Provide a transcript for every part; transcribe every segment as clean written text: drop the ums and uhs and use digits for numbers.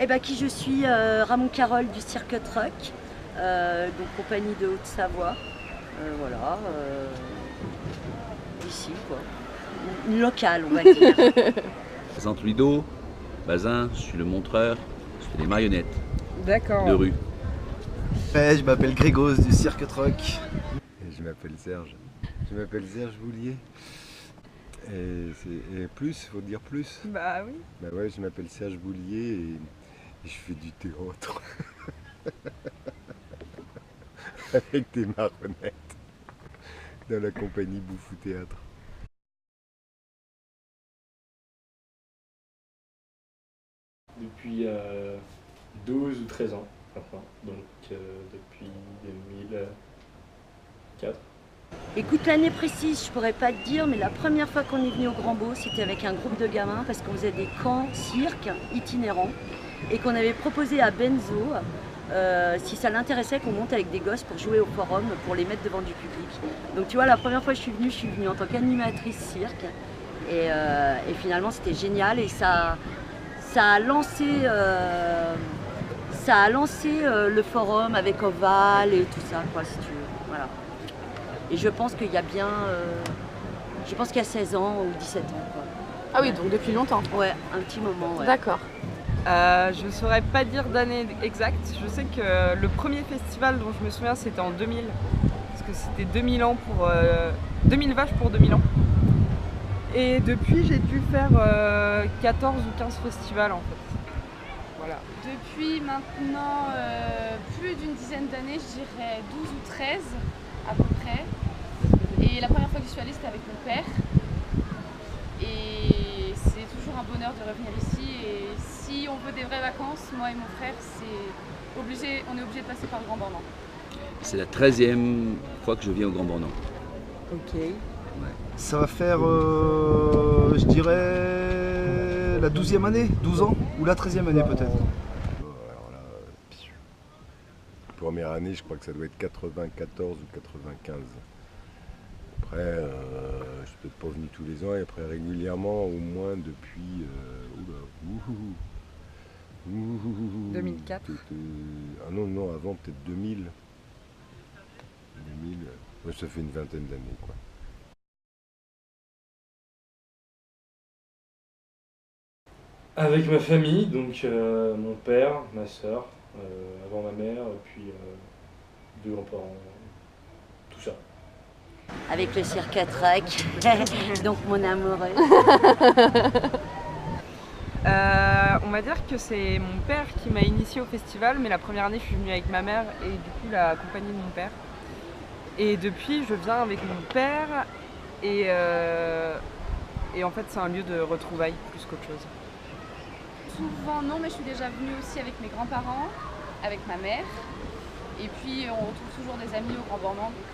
Eh ben, qui je suis, Ramon Carole du Cirque Truck, donc compagnie de Haute-Savoie. Voilà, d'ici quoi. Une locale, on va dire. Je présente Ludo, Bazin, je suis le montreur, je fais des marionnettes D'accord. de rue. Ouais, je m'appelle Grégos du Cirque Truck. Et je m'appelle Serge. Je m'appelle Serge Boulier. Et plus, faut dire plus. Bah oui. Bah ouais, je m'appelle Serge Boulier et je fais du théâtre. Avec des marionnettes. Dans la compagnie Bouffou Théâtre. Depuis 12 ou 13 ans maintenant, donc depuis 2004. Écoute, l'année précise, je pourrais pas te dire, mais la première fois qu'on est venu au Grand Beau, c'était avec un groupe de gamins parce qu'on faisait des camps cirque itinérants et qu'on avait proposé à Benzo, si ça l'intéressait, qu'on monte avec des gosses pour jouer au forum, pour les mettre devant du public. Donc tu vois, la première fois que je suis venue en tant qu'animatrice cirque et finalement c'était génial et ça a lancé, le forum avec Oval et tout ça, quoi, si tu veux. Voilà. Et je pense qu'il y a bien, je pense qu'il y a 16 ans ou 17 ans, quoi. Ah oui, donc depuis longtemps. Ouais, un petit moment, ouais. D'accord. Je ne saurais pas dire d'année exacte. Je sais que le premier festival dont je me souviens, c'était en 2000. Parce que c'était 2000 ans pour 2000 vaches pour 2000 ans. Et depuis, j'ai dû faire 14 ou 15 festivals en fait. Voilà. Depuis maintenant plus d'une dizaine d'années, je dirais 12 ou 13 à peu près. Et la première fois que je suis allée, c'était avec mon père. Et c'est toujours un bonheur de revenir ici. Et si on veut des vraies vacances, moi et mon frère, on est obligé de passer par le Grand Bornand. C'est la 13e fois que je viens au Grand Bornand. Ok. Ouais. Ça va faire, je dirais, la 12e année, 12 ans, ou la 13e année peut-être. Alors là, première année, je crois que ça doit être 94 ou 95. Après, je suis peut-être pas venu tous les ans, et après régulièrement, au moins depuis 2004. Ah non, avant peut-être 2000. Ouais, ça fait une vingtaine d'années, quoi. Avec ma famille, donc mon père, ma soeur, avant ma mère, et puis deux grands-parents, tout ça. Avec le Cirque Truck, donc mon amoureux. On va dire que c'est mon père qui m'a initiée au festival, mais la première année, je suis venue avec ma mère et du coup la compagnie de mon père. Et depuis, je viens avec mon père et en fait, c'est un lieu de retrouvailles plus qu'autre chose. Souvent non, mais je suis déjà venue aussi avec mes grands-parents, avec ma mère. Et puis on retrouve toujours des amis au Grand Bornand, donc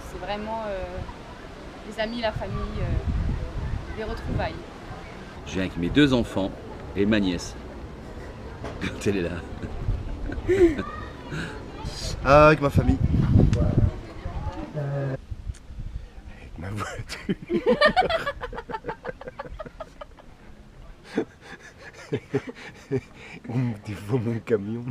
c'est vraiment les amis, la famille, les retrouvailles. Je viens avec mes 2 enfants et ma nièce. Quand elle est là. Avec ma famille. Avec ma voiture. Des fois mon camion.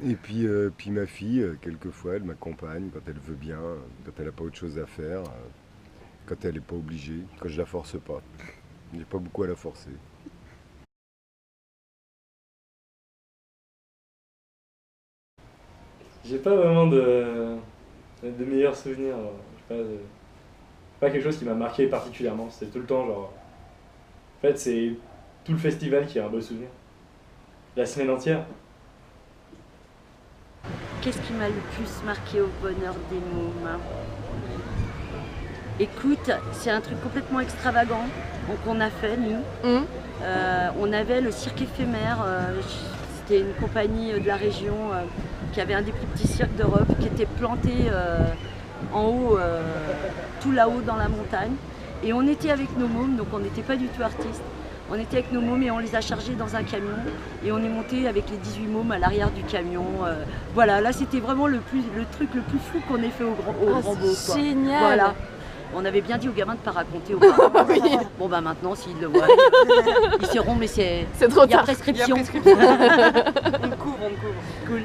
Et puis ma fille, quelquefois, elle m'accompagne quand elle veut bien, quand elle n'a pas autre chose à faire, quand elle n'est pas obligée, quand je la force pas. J'ai pas beaucoup à la forcer. J'ai pas vraiment de meilleurs souvenirs. Pas quelque chose qui m'a marqué particulièrement. C'était tout le temps genre. En fait, c'est tout le festival qui est un beau souvenir. La semaine entière. Qu'est-ce qui m'a le plus marqué au bonheur des mômes? Écoute, c'est un truc complètement extravagant qu'on a fait, nous. On avait le cirque éphémère, c'était une compagnie de la région qui avait un des plus petits cirques d'Europe, qui était planté en haut, tout là-haut dans la montagne. Et on était avec nos mômes, donc on n'était pas du tout artistes. On était avec nos mômes et on les a chargés dans un camion et on est monté avec les 18 mômes à l'arrière du camion. Voilà, là c'était vraiment le truc le plus fou qu'on ait fait au Grand Beau. Génial. Voilà. On avait bien dit aux gamins de ne pas raconter aux parents. Bon bah maintenant s'ils le voient, ils sauront, mais c'est trop il y a tard. prescription. On le couvre, on le couvre. Cool.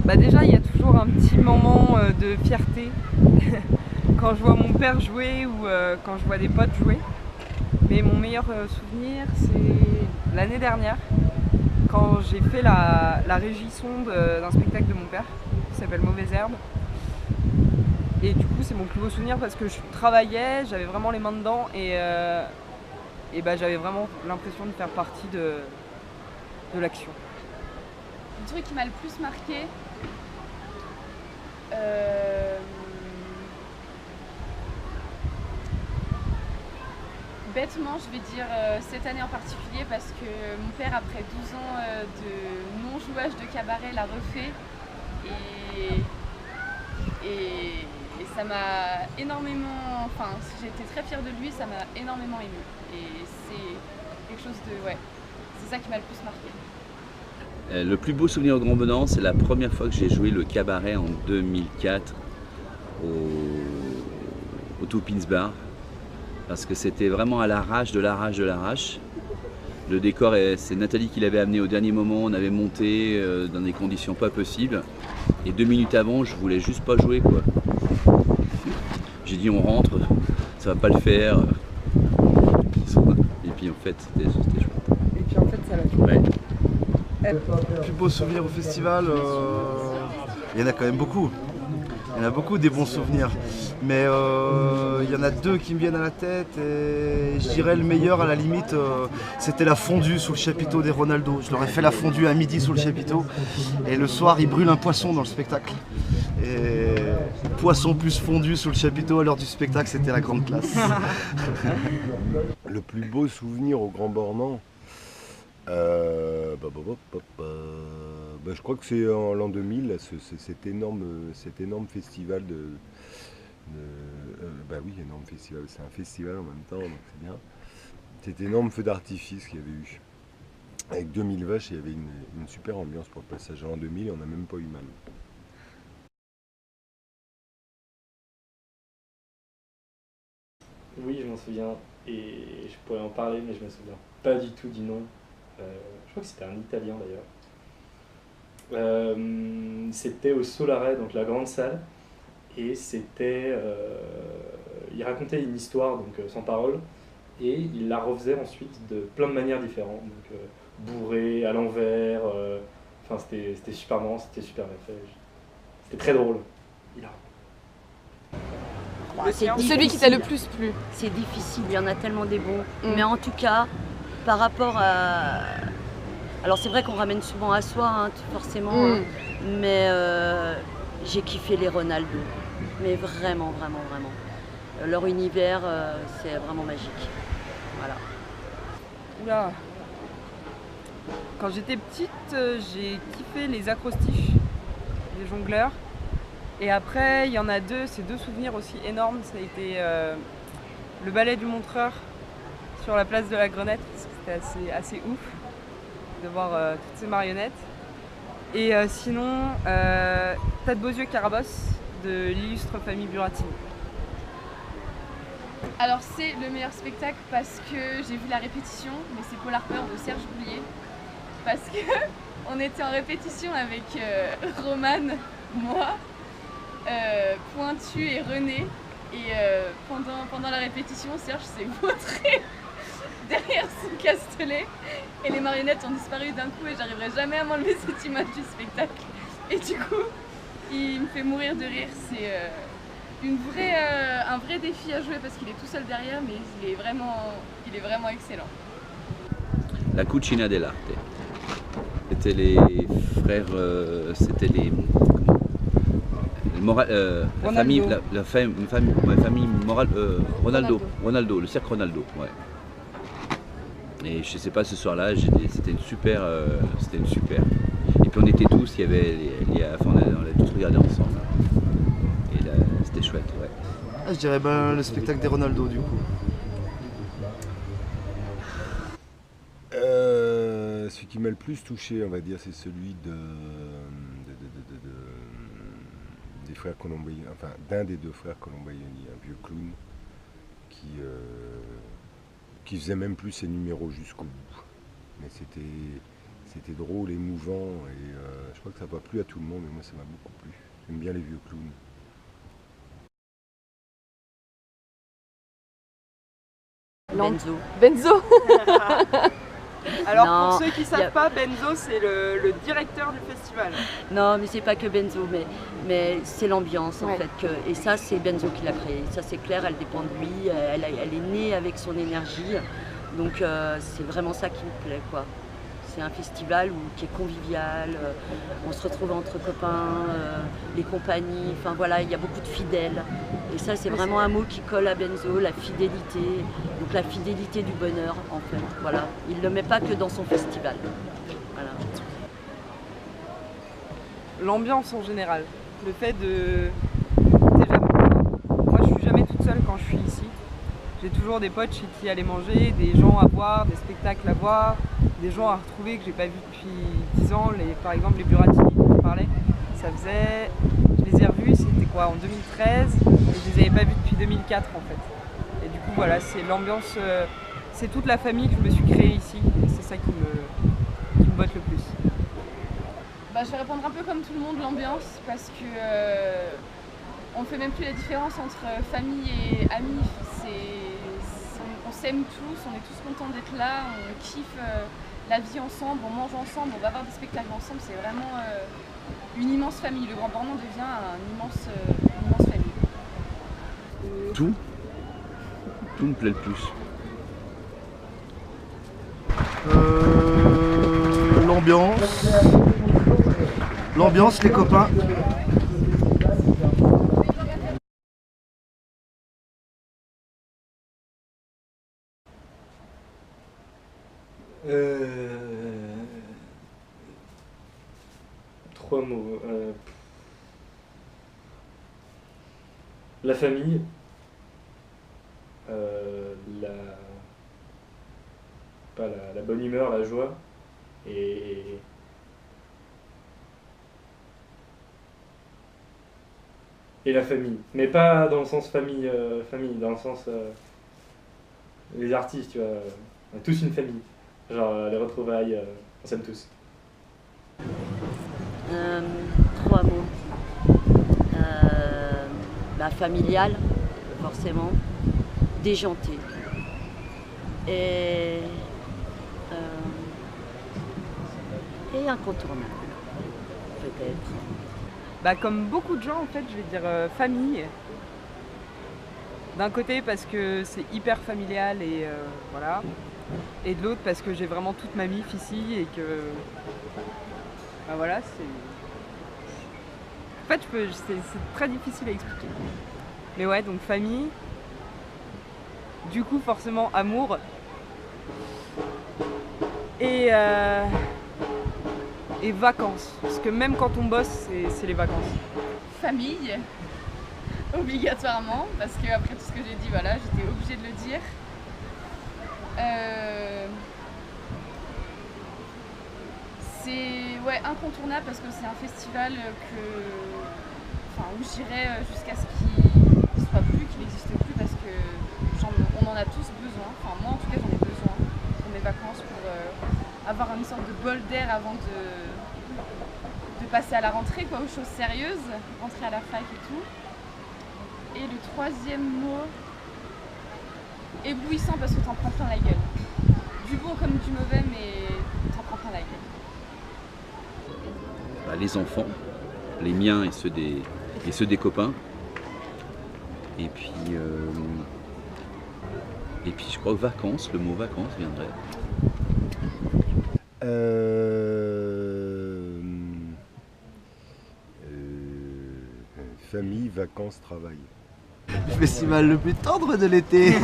Bah déjà, il y a toujours un petit moment de fierté quand je vois mon père jouer ou quand je vois des potes jouer. Mais mon meilleur souvenir, c'est l'année dernière, quand j'ai fait la régie son d'un spectacle de mon père, qui s'appelle Mauvaise Herbe. Et du coup, c'est mon plus beau souvenir parce que je travaillais, j'avais vraiment les mains dedans et bah, j'avais vraiment l'impression de faire partie de l'action. Le truc qui m'a le plus marqué, bêtement, je vais dire cette année en particulier parce que mon père, après 12 ans de non-jouage de cabaret, l'a refait et ça m'a énormément, enfin j'étais très fière de lui, ça m'a énormément émue et c'est quelque chose de, ouais, c'est ça qui m'a le plus marqué. Le plus beau souvenir au Grand Venant, c'est la première fois que j'ai joué le cabaret en 2004 au Two Pins Bar. Parce que c'était vraiment à l'arrache, de l'arrache, de l'arrache. Le décor, c'est Nathalie qui l'avait amené au dernier moment, on avait monté dans des conditions pas possibles. Et 2 minutes avant, je voulais juste pas jouer, quoi. J'ai dit on rentre, ça va pas le faire. Et puis en fait, c'était chouette. Et puis en fait, ça l'a fait. Ouais. Le plus beau souvenir au festival, il y en a quand même beaucoup. Il y en a beaucoup des bons souvenirs. Mais il y en a 2 qui me viennent à la tête et je dirais le meilleur à la limite, c'était la fondue sous le chapiteau des Ronaldo. Je leur ai fait la fondue à midi sous le chapiteau et le soir ils brûlent un poisson dans le spectacle. Et poisson plus fondue sous le chapiteau à l'heure du spectacle, c'était la grande classe. Le plus beau souvenir au Grand Bornand, je crois que c'est en l'an 2000, là, cet énorme festival énorme festival, c'est un festival en même temps, donc c'est bien. Cet énorme feu d'artifice qu'il y avait eu. Avec 2000 vaches, il y avait une super ambiance pour le passage en l'an 2000 et on n'a même pas eu mal. Oui, je m'en souviens, et je pourrais en parler, mais je me souviens pas du tout du nom. Je crois que c'était un Italien d'ailleurs. C'était au Solare, donc la grande salle, et c'était... il racontait une histoire, donc sans parole, et il la refaisait ensuite de plein de manières différentes, donc bourré, à l'envers, enfin c'était super marrant, c'était super bien fait, c'était très drôle. C'est Celui qui t'a le plus plu. C'est difficile, il y en a tellement des bons. Mais en tout cas, par rapport à... Alors c'est vrai qu'on ramène souvent à soi, hein, forcément, mais j'ai kiffé les Ronaldo. Mais vraiment, vraiment, vraiment. Leur univers, c'est vraiment magique. Voilà. Oula. Quand j'étais petite, j'ai kiffé les acrostiches, les jongleurs. Et après, il y en a 2, c'est 2 souvenirs aussi énormes. Ça a été le ballet du Montreur sur la place de la Grenette, parce que c'était assez ouf de voir toutes ces marionnettes. Et sinon, T'as de beaux yeux Carabosse de l'illustre famille Buratini. Alors c'est le meilleur spectacle parce que j'ai vu la répétition, mais c'est Paul Harper de Serge Boulier. Parce que on était en répétition avec Romane, moi, Pointu et René. Et pendant la répétition, Serge s'est vautré derrière son castelet. Et les marionnettes ont disparu d'un coup et j'arriverai jamais à m'enlever cette image du spectacle. Et du coup, il me fait mourir de rire. C'est un vrai défi à jouer parce qu'il est tout seul derrière, mais il est vraiment excellent. La Cucina dell'Arte. C'était les frères, c'était les la famille Ronaldo, le cercle Ronaldo, ouais. Et je sais pas, ce soir-là, c'était une super. Et puis on était tous, il y avait on a tous regardé ensemble. Et là, c'était chouette, ouais. Ah, je dirais le spectacle des Ronaldo du coup. Celui qui m'a le plus touché, on va dire, c'est celui des frères Colombayoni, enfin d'un des deux frères Colombayoni, un vieux clown qui faisait même plus ses numéros jusqu'au bout. Mais c'était drôle, émouvant, et je crois que ça n'a pas plu à tout le monde, mais moi ça m'a beaucoup plu. J'aime bien les vieux clowns. Benzo. Benzo. Alors Non, pour ceux qui ne savent y a- pas, Benzo c'est le directeur du festival. Non, mais c'est pas que Benzo, mais c'est l'ambiance en Ouais. fait. Et ça, c'est Benzo qui l'a créé. Ça, c'est clair, elle dépend de lui. Elle est née avec son énergie. Donc, c'est vraiment ça qui me plaît, quoi. C'est un festival qui est convivial. On se retrouve entre copains, les compagnies. Enfin voilà, il y a beaucoup de fidèles. Et ça, c'est vraiment un mot qui colle à Benzo, la fidélité. Donc, la fidélité du bonheur, en fait. Voilà. Il ne le met pas que dans son festival. Voilà. L'ambiance en général. Le fait de... Déjà, moi je suis jamais toute seule quand je suis ici. J'ai toujours des potes chez qui aller manger, des gens à voir, des spectacles à voir, des gens à retrouver que j'ai pas vus depuis 10 ans. Par exemple les Buratini dont je parlais, ça faisait... Je les ai revus, c'était quoi, en 2013, et je les avais pas vus depuis 2004 en fait. Et du coup voilà, c'est l'ambiance, c'est toute la famille que je me suis créée ici, et c'est ça qui me botte le plus. Bah, je vais répondre un peu comme tout le monde, l'ambiance, parce que on fait même plus la différence entre famille et amis. On s'aime tous, on est tous contents d'être là, on kiffe la vie ensemble, on mange ensemble, on va voir des spectacles ensemble. C'est vraiment une immense famille. Le Grand Bornand devient une immense famille. Tout me plaît le plus. L'ambiance, les copains. Trois mots. La famille. La bonne humeur, la joie. Et la famille. Mais pas dans le sens famille, dans le sens les artistes, tu vois. On est tous une famille. Genre les retrouvailles, on s'aime tous. 3 mots. Familial, forcément. Déjanté. Et incontournable, peut-être. Bah, comme beaucoup de gens, en fait, je vais dire famille. D'un côté parce que c'est hyper familial et voilà. Et de l'autre parce que j'ai vraiment toute ma mif ici et que... Bah voilà, c'est... En fait, c'est très difficile à expliquer. Mais ouais, donc famille. Du coup, forcément, amour. Et vacances. Parce que même quand on bosse, c'est les vacances. Famille, obligatoirement, parce que après tout ce que j'ai dit, voilà, j'étais obligée de le dire. C'est incontournable parce que c'est un festival où j'irai jusqu'à ce qu'il ne soit plus, qu'il n'existe plus, parce que on en a tous besoin. Enfin, moi en tout cas j'en ai besoin pour mes vacances, pour avoir une sorte de bol d'air avant de passer à la rentrée, quoi, aux choses sérieuses, rentrer à la fac et tout. Et le troisième mot, éblouissant, parce que t'en prends plein la gueule. Du bon comme du mauvais, mais t'en prends plein la gueule. Les enfants, les miens et ceux des copains. Et puis je crois vacances, le mot vacances viendrait. Famille, vacances, travail. Le festival le plus tendre de l'été.